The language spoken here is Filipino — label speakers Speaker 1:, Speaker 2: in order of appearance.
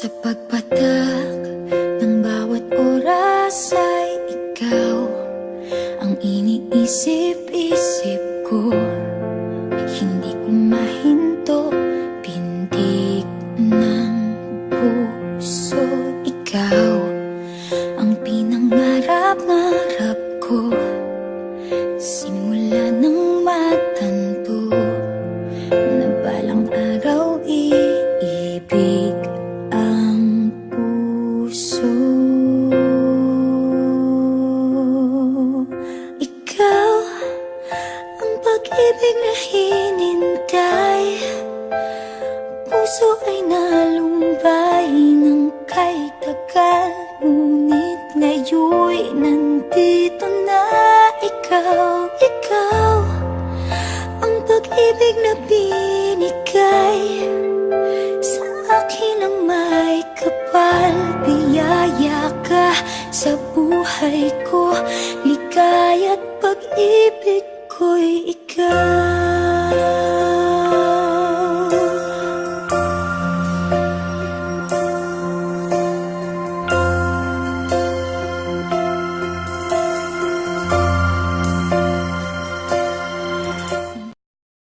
Speaker 1: Sa pagpatak ng bawat oras ay ikaw ang iniisip-isip ko. Hindi ko mahinto, pintig ng puso. Ikaw ang pinangarap-ngarap ko, simula ng matanto na balang araw iibig ang puso. Ikaw ang pag-ibig na hinintay, puso ay nalumbay ng kay tagal, ngunit ngayon'y nandito na ikaw. Ikaw ang pag-ibig na binigay sa akin ang may kapal. Biyaya ka sa buhay ko, ligaya't pag-ibig ko'y ikaw.